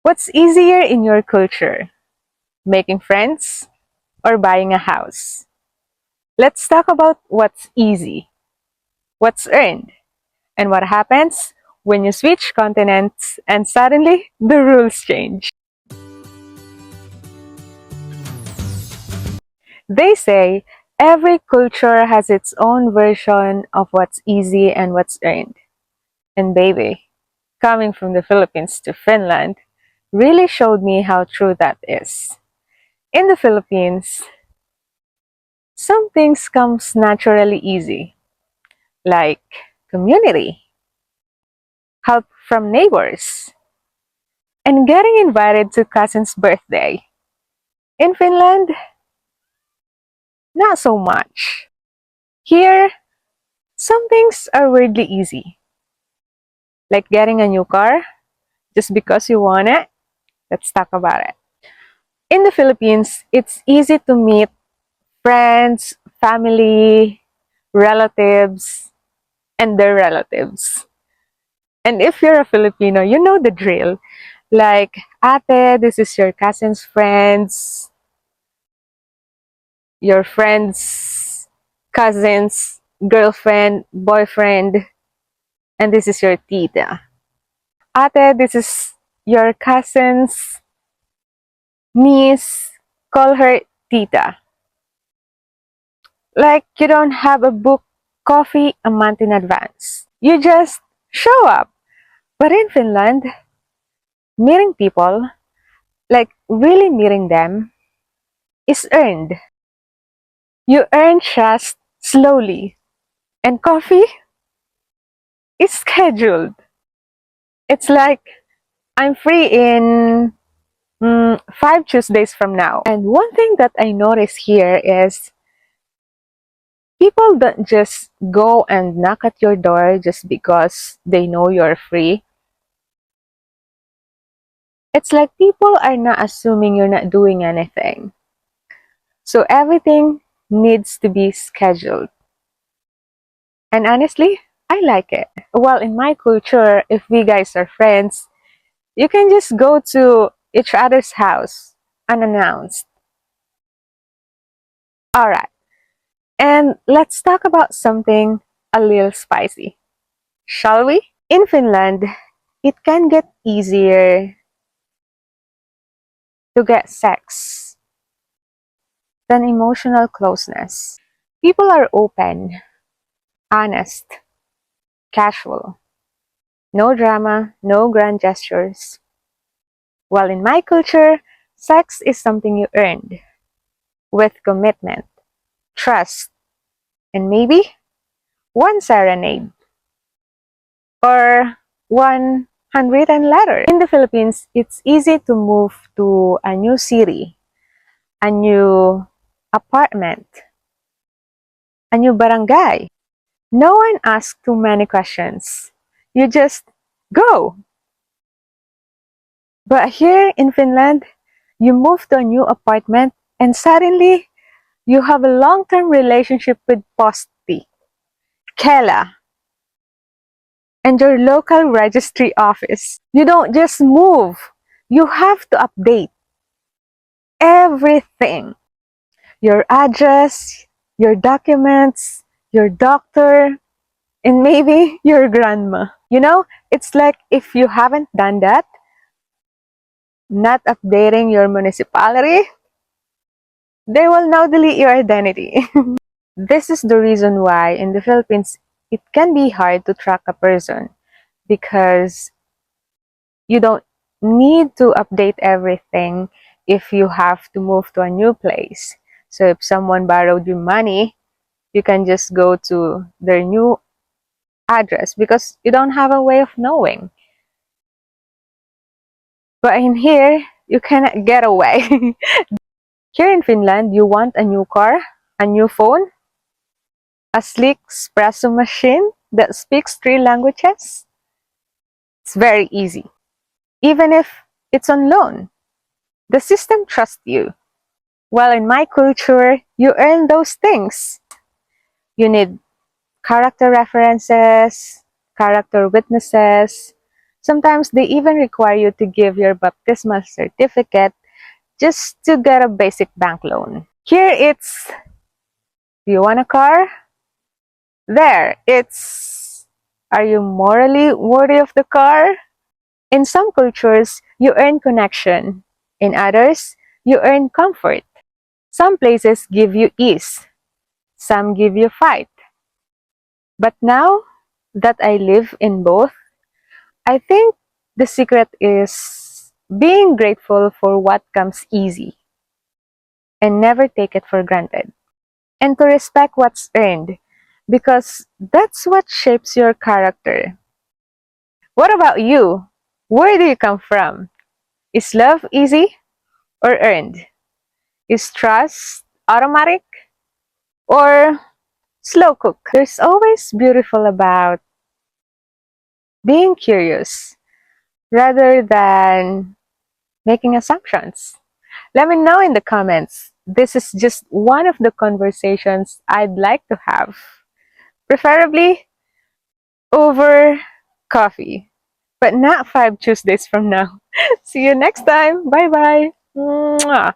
What's easier in your culture? Making friends or buying a house? Let's talk about what's easy, what's earned, and what happens when you switch continents and suddenly the rules change. They say every culture has its own version of what's easy and what's earned. And baby, coming from the Philippines to Finland really showed me how true that is. In the Philippines, some things comes naturally easy, like community, help from neighbors, and getting invited to cousin's birthday. In Finland, not so much. Here, some things are weirdly easy, like getting a new car just because you want it. Let's talk about it. In the Philippines, it's easy to meet friends, family, relatives, and their relatives. And if you're a Filipino, you know the drill. Like, ate, this is your cousin's friends, your friend's cousin's girlfriend, boyfriend, and this is your tita. Ate, this is your cousin's niece, call her tita. Like you don't have a book coffee a month in advance. You just show up. But in Finland, meeting people, like really meeting them, is earned. You earn trust slowly. And coffee is scheduled. It's like I'm free in 5 Tuesdays from now. And one thing that I notice here is people don't just go and knock at your door just because they know you're free. It's like people are not assuming you're not doing anything. So everything needs to be scheduled. And honestly, I like it. Well, in my culture, if we guys are friends, you can just go to each other's house unannounced. Alright, and let's talk about something a little spicy. Shall we? In Finland, it can get easier to get sex than emotional closeness. People are open, honest, casual. No drama, no grand gestures. While in my culture, sex is something you earned with commitment, trust, and maybe one serenade or one handwritten letter. In the Philippines, it's easy to move to a new city, a new apartment, a new barangay. No one asks too many questions. You just go. But here in Finland, you move to a new apartment and suddenly you have a long-term relationship with Posti, Kela, and your local registry office. You don't just move. You have to update everything. Your address, your documents, your doctor, and maybe your grandma. You know, it's like if you haven't done that, not updating your municipality, they will now delete your identity. This is the reason why in the Philippines, it can be hard to track a person because you don't need to update everything if you have to move to a new place. So if someone borrowed you money, you can just go to their new address because you don't have a way of knowing. But in here, you cannot get away. Here in Finland, you want a new car, a new phone, a sleek espresso machine that speaks 3 languages. It's very easy. Even if it's on loan, the system trusts you. While in my culture, you earn those things. You need character references, character witnesses, Sometimes they even require you to give your baptismal certificate just to get a basic bank loan. Here it's, do you want a car? There, it's, are you morally worthy of the car? In some cultures, you earn connection. In others, you earn comfort. Some places give you ease. Some give you fight. But now that I live in both, I think the secret is being grateful for what comes easy and never take it for granted. And to respect what's earned because that's what shapes your character. What about you? Where do you come from? Is love easy or earned? Is trust automatic or slow cook? There's always beautiful about being curious rather than making assumptions. Let me know in the comments. This is just one of the conversations I'd like to have, preferably over coffee, but not 5 Tuesdays from now. See you next time. Bye bye. Mwah.